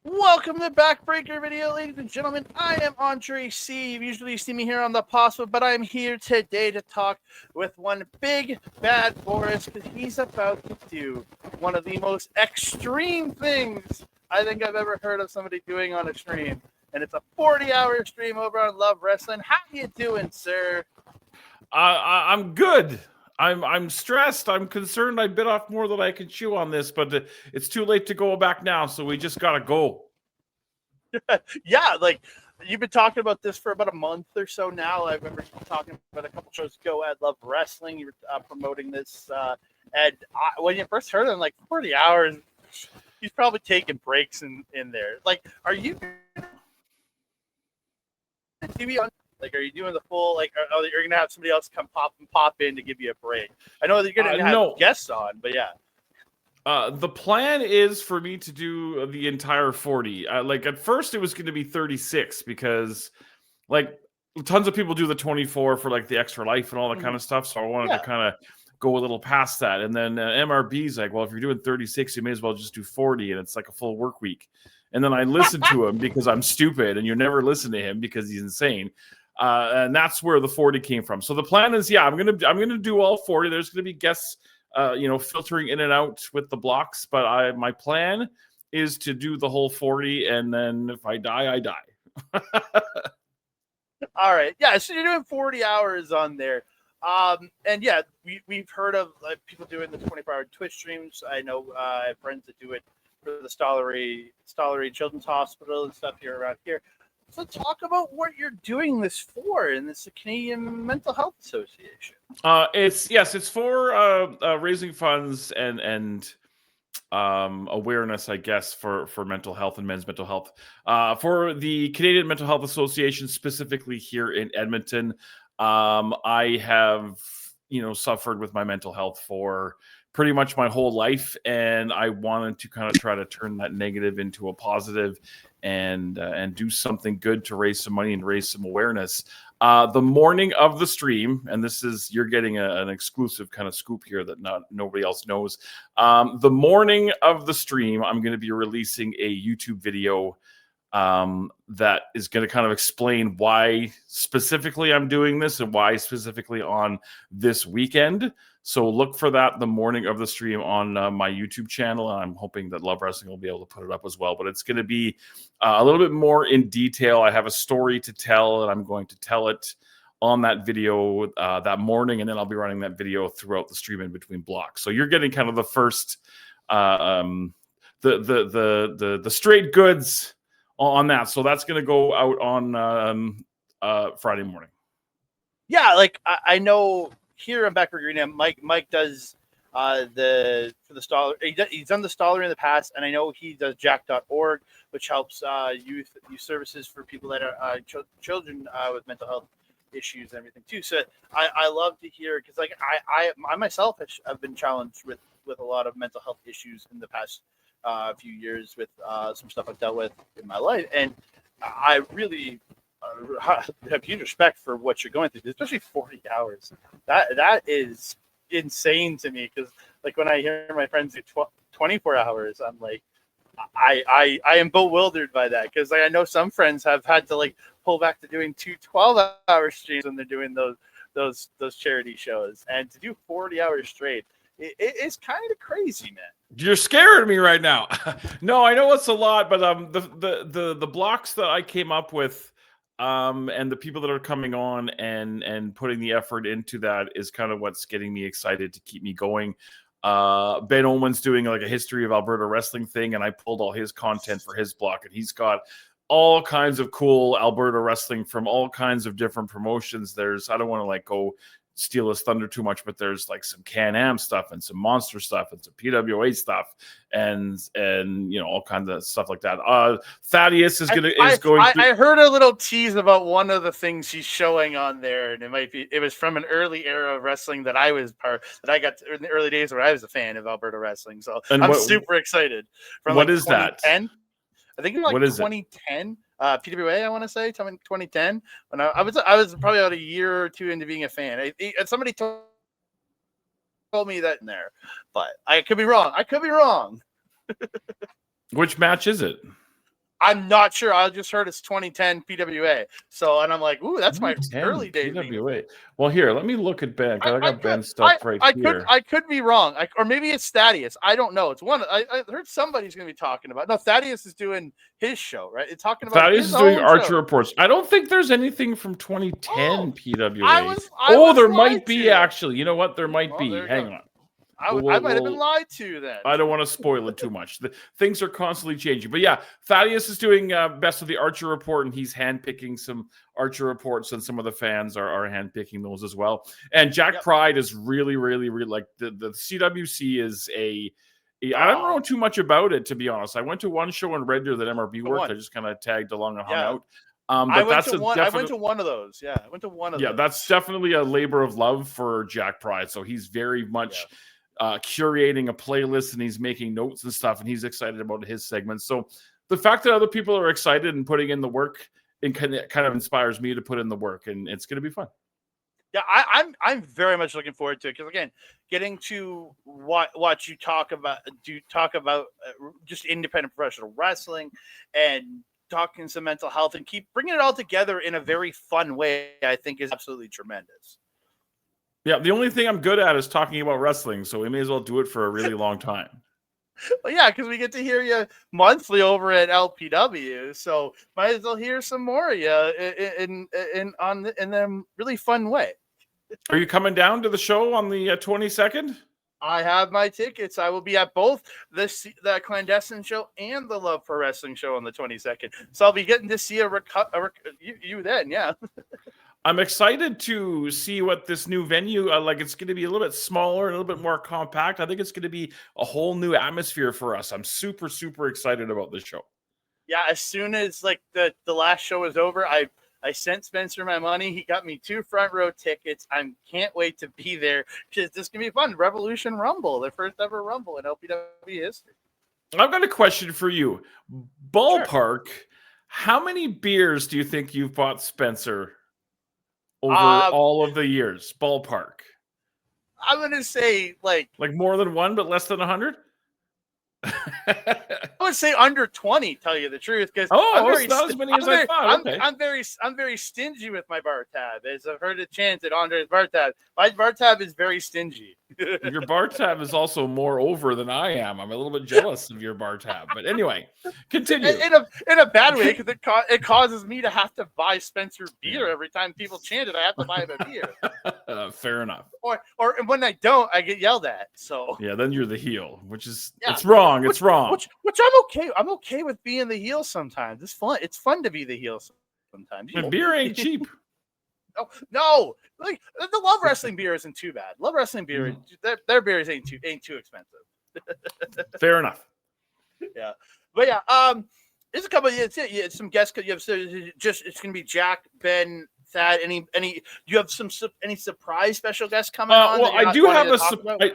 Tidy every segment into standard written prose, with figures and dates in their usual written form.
Welcome to Backbreaker video, ladies and gentlemen. I am Andre C. You usually see me here on the Possible, but I'm here today to talk with one big Bad Boris because he's about to do one of the most extreme things I think I've ever heard of somebody doing on a stream. And it's a 40-hour stream over on Love Wrestling. How you doing, sir? I'm good. I'm stressed. I'm concerned. I bit off more than I can chew on this, but it's too late to go back now. So we just gotta go. Yeah, like you've been talking about this for about a month or so now. I remember you talking about a couple shows ago at Love Wrestling. You were promoting this, and when you first heard it, I'm like 40 hours. He's probably taking breaks in there. Like, are you TV on? Like, are you doing the full? Like, you're gonna have somebody else come pop in to give you a break? I know that you're gonna have No. guests on, but yeah. The plan is for me to do the entire 40. Like at first it was going to be 36 because like tons of people do the 24 for like the extra life and all that kind of stuff. So I wanted to kind of go a little past that. And then MRB's like, well, if you're doing 36, you may as well just do 40. And it's like a full work week. And then I listened to him because I'm stupid and you never listen to him because he's insane. And that's where the 40 came from. So the plan is, I'm gonna do all 40. There's gonna be guests, filtering in and out with the blocks. But my plan is to do the whole 40, and then if I die, I die. All right, yeah. So you're doing 40 hours on there, and yeah, we've heard of people doing the 24-hour Twitch streams. I know I have friends that do it for the Stollery Children's Hospital and stuff here around here. So talk about what you're doing this for, and this is the Canadian Mental Health Association. It's for raising funds and awareness, I guess, for mental health and men's mental health. For the Canadian Mental Health Association, specifically here in Edmonton, I have suffered with my mental health for pretty much my whole life, and I wanted to kind of try to turn that negative into a positive and do something good to raise some money and raise some awareness. The morning of the stream, and you're getting an exclusive kind of scoop here that nobody else knows. The morning of the stream, I'm going to be releasing a YouTube video that is going to kind of explain why specifically I'm doing this and why specifically on this weekend. So look for that the morning of the stream on my YouTube channel. And I'm hoping that Love Wrestling will be able to put it up as well. But it's going to be a little bit more in detail. I have a story to tell, and I'm going to tell it on that video that morning, and then I'll be running that video throughout the stream in between blocks. So you're getting kind of the first the straight goods on that. So that's going to go out on Friday morning. Yeah, like I know here on Backbreaker Arena, Mike does for the Stoller. He's done the Stoller in the past, and I know he does Jack.org, which helps youth services for people that are children with mental health issues and everything too. So I love to hear, because like I myself have been challenged with a lot of mental health issues in the past few years with some stuff I've dealt with in my life, and I really have huge respect for what you're going through, especially 40 hours. That is insane to me, because like when I hear my friends do 24 hours, I'm like, I am bewildered by that, because like I know some friends have had to like pull back to doing 2 12-hour streams when they're doing those charity shows, and to do 40 hours straight, it's kind of crazy, man. You're scaring me right now. No, I know it's a lot, but the blocks that I came up with, and the people that are coming on and putting the effort into that is kind of what's getting me excited to keep me going. Ben Owen's doing like a history of Alberta wrestling thing, and I pulled all his content for his block, and he's got all kinds of cool Alberta wrestling from all kinds of different promotions. I don't want to like go steal his thunder too much, but there's like some Can-Am stuff and some Monster stuff and some PWA stuff and all kinds of stuff like that. Thaddeus is going. I heard a little tease about one of the things he's showing on there, and it was from an early era of wrestling that I got in the early days where I was a fan of Alberta wrestling. So I'm super excited. From what is that? I think in like 2010. PWA, I want to say, 2010. When I was probably about a year or two into being a fan. Somebody told me that in there, but I could be wrong. Which match is it? I'm not sure. I just heard it's 2010 PWA. So, and I'm like, ooh, that's my 10 early days. PWA. Well, here, let me look at Ben. I got Ben's stuff right here. I could be wrong. Or maybe it's Thaddeus. I don't know. It's one. I heard somebody's going to be talking about. No, Thaddeus is doing his show, right? It's talking about Thaddeus is doing Archer Reports. I don't think there's anything from 2010 PWA. There might be, actually. You know what? There might be. Hang on. I might have been lied to then. I don't want to spoil it too much. Things are constantly changing. But yeah, Thaddeus is doing Best of the Archer Report, and he's handpicking some Archer Reports, and some of the fans are handpicking those as well. And Jack Pride is really, really, really, like, the CWC is I don't know too much about it, to be honest. I went to one show in Red Deer that MRB worked. I just kind of tagged along and hung out. I went to one of those. Yeah, I went to one of those. Yeah, that's definitely a labor of love for Jack Pride. So he's very much... curating a playlist, and he's making notes and stuff, and he's excited about his segments. So the fact that other people are excited and putting in the work, and kind of inspires me to put in the work, and it's going to be fun. Yeah, I'm very much looking forward to it, because again, getting to watch you talk about just independent professional wrestling and talking some mental health and keep bringing it all together in a very fun way, I think is absolutely tremendous. Yeah, the only thing I'm good at is talking about wrestling, so we may as well do it for a really long time. Well, yeah, because we get to hear you monthly over at LPW, so might as well hear some more of you in a really fun way. Are you coming down to the show on the 22nd? I have my tickets. I will be at both the Clandestine show and the Love for Wrestling show on the 22nd, so I'll be getting to see you then. Yeah. I'm excited to see what this new venue, it's going to be a little bit smaller, a little bit more compact. I think it's going to be a whole new atmosphere for us. I'm super, super excited about this show. Yeah, as soon as the last show was over, I sent Spencer my money. He got me 2 front row tickets. I can't wait to be there, because this is going to be fun. Revolution Rumble, the first ever Rumble in LPW history. I've got a question for you. Ballpark, how many beers do you think you've bought Spencer over all of the years? Ballpark. I'm gonna say like more than 1, but less than 100. I would say under 20. Tell you the truth, because it's not as many as I thought. Okay. I'm very stingy with my bar tab, as I've heard it chanted. Andre's bar tab. My bar tab is very stingy. Your bar tab is also more over than I am. I'm a little bit jealous of your bar tab, but anyway, continue. In a bad way, because it causes me to have to buy Spencer beer every time people chant it. I have to buy him a beer. Fair enough. Or when I don't, I get yelled at. So yeah, then you're the heel, which is it's wrong. It's wrong. Which I'm okay. I'm okay with being the heel sometimes. It's fun. It's fun to be the heel sometimes. And beer ain't cheap. No. Like the Love Wrestling beer isn't too bad. Love Wrestling beer, their beers ain't too expensive. Fair enough. Yeah, but yeah. There's a couple. Some guests. You have it's gonna be Jack, Ben, Thad. Do you have any surprise special guests coming on? Well, I do have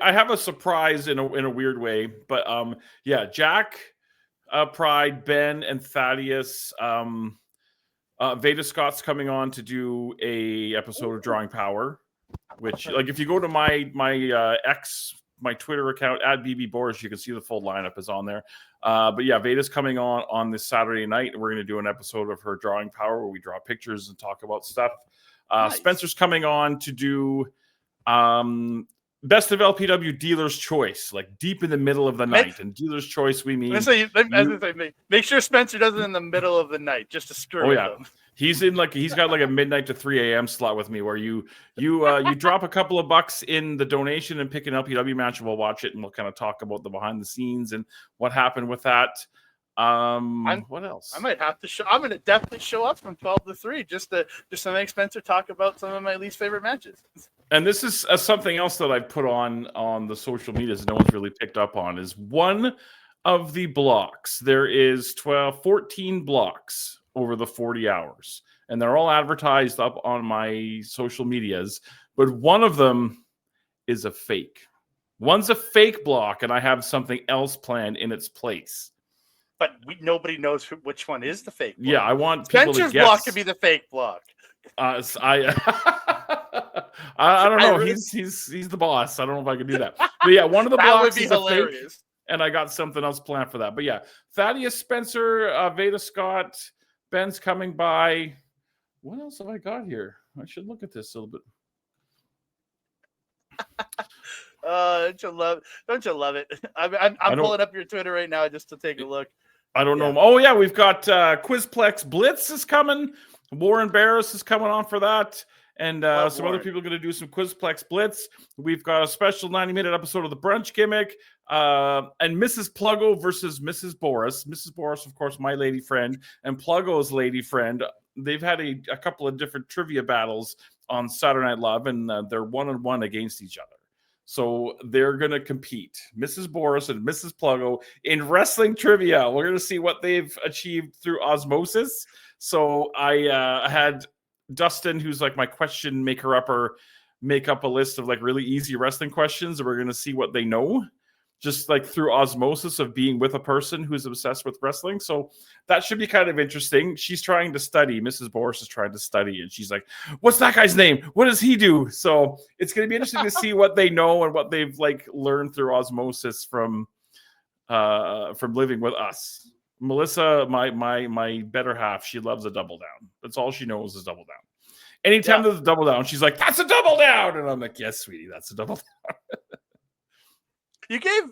I have a surprise in a weird way, but Jack, Pride, Ben, and Thaddeus. Veda Scott's coming on to do a episode of Drawing Power, which if you go to my Twitter account at BB Boris, you can see the full lineup is on there. But yeah, Veda's coming on this Saturday night. We're going to do an episode of her Drawing Power where we draw pictures and talk about stuff. Nice. Spencer's coming on to do Best of LPW Dealer's Choice, deep in the middle of the night. And Dealer's Choice, we mean... Make sure Spencer does it in the middle of the night, just to screw with him. He's in he's got a midnight to 3 a.m. slot with me where you drop a couple of bucks in the donation and pick an LPW match, and we'll watch it, and we'll kind of talk about the behind the scenes and what happened with that. What else? I might have to show. I'm going to definitely show up from 12 to 3 just to make Spencer talk about some of my least favorite matches. And this is something else that I've put on the social medias no one's really picked up on, is one of the blocks. There is 14 blocks over the 40 hours, and they're all advertised up on my social medias, but one of them is a fake. One's a fake block, and I have something else planned in its place. But nobody knows which one is the fake block. Yeah, I want people Spencer's to guess. block could be the fake block. I don't know. He's the boss. I don't know if I can do that. But yeah, one of the blocks would be is hilarious. and I got something else planned for that. But yeah, Thaddeus Spencer, Veda Scott, Ben's coming by. What else have I got here? I should look at this a little bit. Don't you love it? I'm pulling up your Twitter right now just to take a look. I don't know. Oh yeah, we've got Quizplex Blitz is coming. Warren Barris is coming on for that. And some other people are going to do some Quizplex Blitz. We've got a special 90-minute episode of the Brunch Gimmick. And Mrs. Pluggo versus Mrs. Boris. Mrs. Boris, of course, my lady friend, and Pluggo's lady friend. They've had a couple of different trivia battles on Saturday Night Live, and they're 1-on-1 against each other. So they're going to compete. Mrs. Boris and Mrs. Pluggo in wrestling trivia. We're going to see what they've achieved through osmosis. So I had Dustin, who's like my question maker-upper, make up a list of like really easy wrestling questions, and we're going to see what they know, just like through osmosis of being with a person who's obsessed with wrestling. So that should be kind of interesting. She's trying to study. Mrs. Boris is trying to study, and she's like, what's that guy's name? What does he do? So it's going to be interesting to see what they know and what they've like learned through osmosis from living with us. Melissa, my better half, she loves a double down. That's all she knows is double down. Anytime there's a double down, she's like, that's a double down. And I'm like, yes, sweetie, that's a double down.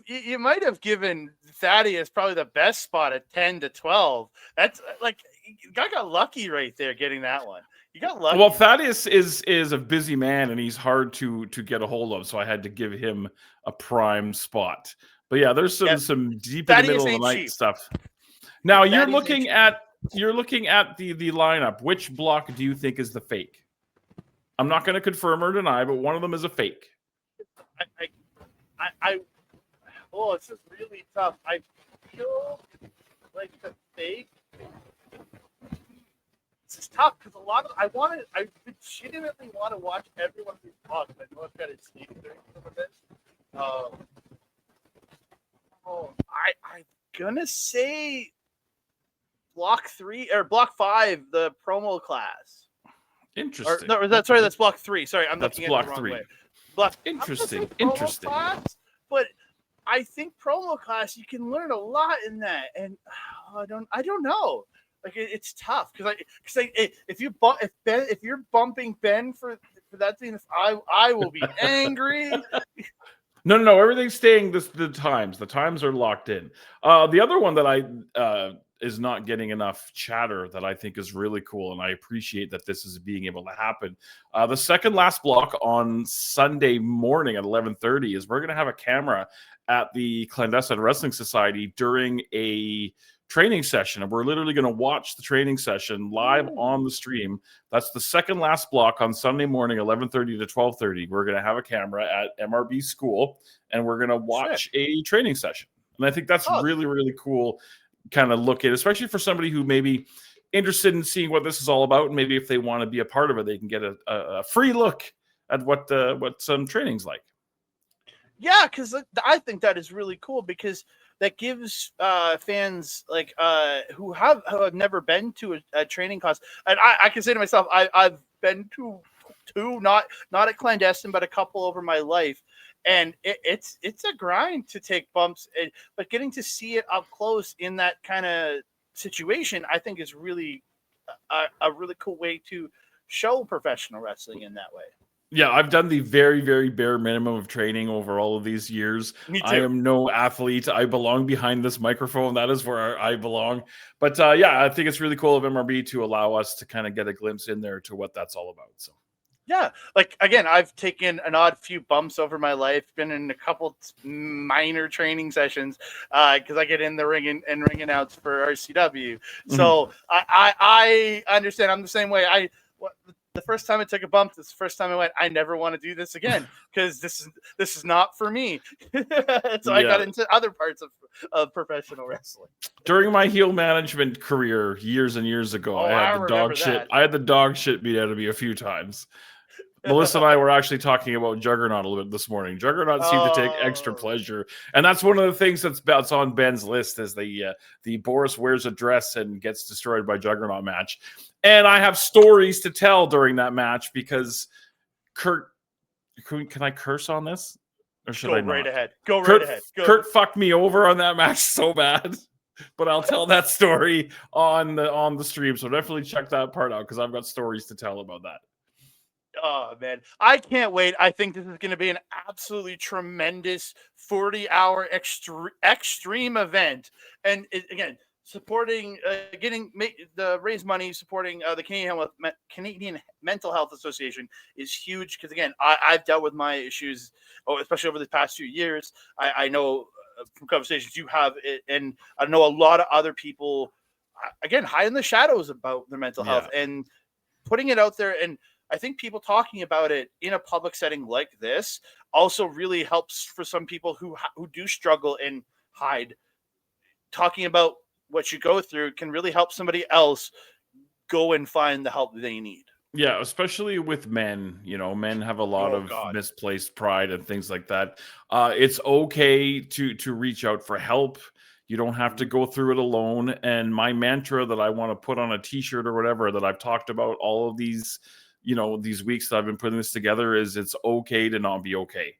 You might have given Thaddeus probably the best spot at 10 to 12. That's like, I got lucky right there getting that one. You got lucky. Well, Thaddeus is a busy man and he's hard to get a hold of, so I had to give him a prime spot. But yeah, there's some deep Thaddeus in the middle of the night stuff. Now you're looking at the lineup. Which block do you think is the fake? I'm not going to confirm or deny, but one of them is a fake. Oh, it's just really tough. I feel like the fake. This is tough because I legitimately want to watch every one of these vlogs. I know I've got it sneak during some of this. I'm gonna say block 3 or block 5, the promo class. Interesting. That's block 3. Sorry, I'm looking at it the wrong 3. Way. Interesting. Class, but I think promo class you can learn a lot in that, and I don't know. Like it's tough because if you're bumping Ben for that thing, I will be angry. No, everything's staying the times. The times are locked in. The other one that I is not getting enough chatter that I think is really cool, and I appreciate that this is being able to happen. The second last block on Sunday morning at 11:30 is we're going to have a camera at the Clandestine Wrestling Society during a training session, and we're literally going to watch the training session live on the stream. That's the second last block on Sunday morning, 11:30 to 12:30. We're going to have a camera at MRB school, and we're going to watch a training session. And I think that's really, really cool kind of look at, especially for somebody who may be interested in seeing what this is all about. And maybe if they want to be a part of it, they can get a free look at what some training's like. Yeah, because I think that is really cool because that gives fans like who have never been to a training class, and I can say to myself, I've been to two, not at Clandestine, but a couple over my life, and it's a grind to take bumps, but getting to see it up close in that kind of situation, I think is really a really cool way to show professional wrestling in that way. Yeah, I've done the very, very bare minimum of training over all of these years. Me too. I am no athlete. I belong behind this microphone. That is where I belong. But yeah, I think it's really cool of MRB to allow us to kind of get a glimpse in there to what that's all about. So. Yeah, like again, I've taken an odd few bumps over my life, been in a couple minor training sessions because I get in the ring and ring announce for RCW. So I understand. I'm the same way. The first time I took a bump, this is the first time I went, I never want to do this again because this is not for me. So I got into other parts of professional wrestling. During my heel management career years and years ago, I had the dog shit beat out of me a few times. Melissa and I were actually talking about Juggernaut a little bit this morning. Juggernaut seemed to take extra pleasure, and that's one of the things that's on Ben's list is the Boris wears a dress and gets destroyed by Juggernaut match. And I have stories to tell during that match because Kurt, can I curse on this? Or should Go I right not? ahead. Go Kurt, right ahead. Go. Kurt fucked me over on that match so bad, but I'll tell that story on the stream. So definitely check that part out because I've got stories to tell about that. Oh man, I can't wait. I think this is going to be an absolutely tremendous 40-hour extreme event, and again, supporting the raise money, supporting the Canadian Mental Health Association is huge because again, I've dealt with my issues, especially over the past few years. I know from conversations you have, and I know a lot of other people, again, hide in the shadows about their mental health and putting it out there. And I think people talking about it in a public setting like this also really helps for some people who do struggle and hide. Talking about what you go through can really help somebody else go and find the help they need. Yeah, especially with men. Men have a lot of God. misplaced pride and things like that. It's okay to reach out for help. You don't have to go through it alone. And my mantra that I want to put on a t-shirt or whatever that I've talked about all of these, these weeks that I've been putting this together is it's okay to not be okay.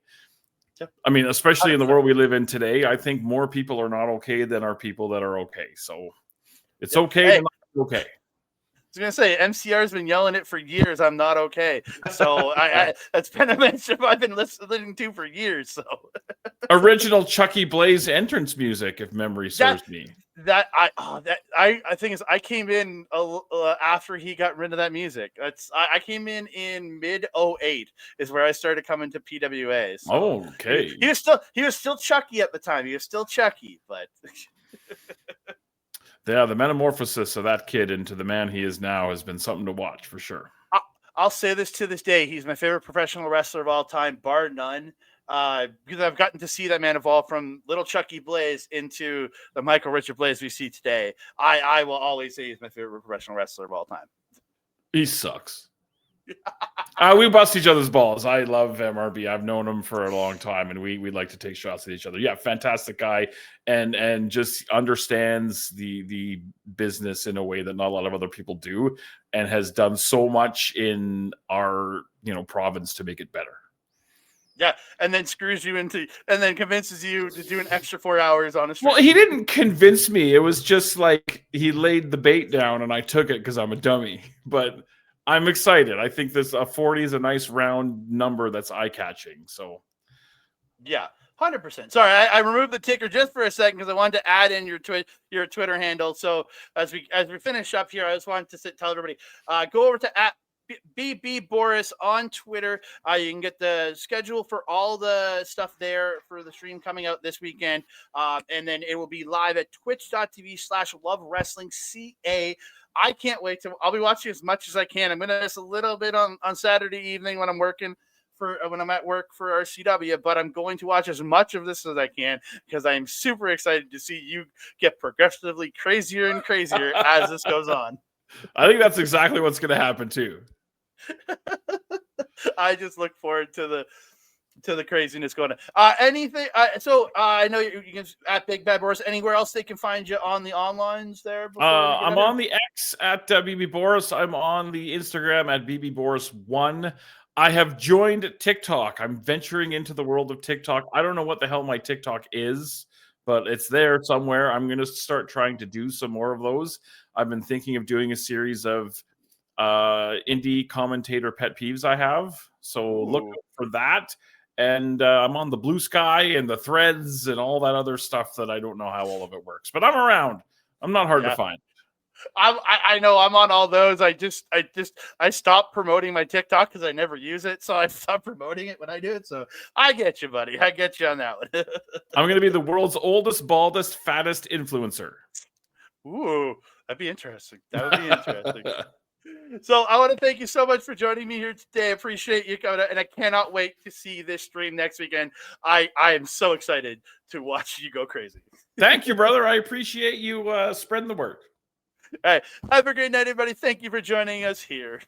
Yep. I mean, especially 100%. in the world we live in today, I think more people are not okay than are people that are okay. So it's okay to not be okay. I was gonna say MCR has been yelling it for years. I'm not okay. So I that's been a mention I've been listening to for years. So original Chucky Blaze entrance music, if memory serves me. I think is I came in after he got rid of that music. I came in mid 08 is where I started coming to PWA. So okay. He was still Chucky at the time. He was still Chucky, but yeah, the metamorphosis of that kid into the man he is now has been something to watch for sure. I'll say this to this day. He's my favorite professional wrestler of all time, bar none. Because I've gotten to see that man evolve from little Chucky Blaze into the Michael Richard Blaze we see today. I will always say he's my favorite professional wrestler of all time. He sucks. We bust each other's balls. I love MRB. I've known him for a long time, and we like to take shots at each other. Yeah, fantastic guy, and just understands the business in a way that not a lot of other people do, and has done so much in our province to make it better. Yeah, and then screws you and then convinces you to do an extra 4 hours on a stream. Well, he didn't convince me. It was just like he laid the bait down, and I took it because I'm a dummy. But I'm excited. I think this 40 is a nice round number that's eye-catching. So, yeah, 100%. Sorry, I removed the ticker just for a second because I wanted to add in your Twitter handle. So as we finish up here, I just wanted to tell everybody go over to BB Boris on Twitter. You can get the schedule for all the stuff there for the stream coming out this weekend. And then it will be live at twitch.tv/lovewrestlingca. I can't wait I'll be watching as much as I can. I'm going to miss a little bit on Saturday evening when I'm working when I'm at work for RCW, but I'm going to watch as much of this as I can because I'm super excited to see you get progressively crazier and crazier as this goes on. I think that's exactly what's going to happen too. I just look forward to the craziness going on. Anything? So I know you can at Big Bad Boris. Anywhere else they can find you on the onlines there? I'm on the X at BB Boris. I'm on the Instagram at BB Boris1. I have joined TikTok. I'm venturing into the world of TikTok. I don't know what the hell my TikTok is, but it's there somewhere. I'm going to start trying to do some more of those. I've been thinking of doing a series of indie commentator pet peeves I have. So look for that. And I'm on the Blue Sky and the Threads and all that other stuff that I don't know how all of it works. But I'm around. I'm not hard to find. I know I'm on all those. I stopped promoting my TikTok because I never use it. So I stopped promoting it when I do it. So I get you, buddy. I get you on that one. I'm going to be the world's oldest, baldest, fattest influencer. Ooh, that'd be interesting. That would be interesting. So I want to thank you so much for joining me here today. I appreciate you coming out, and I cannot wait to see this stream next weekend. I am so excited to watch you go crazy. Thank you, brother. I appreciate you spreading the word. All right. Have a great night, everybody. Thank you for joining us here.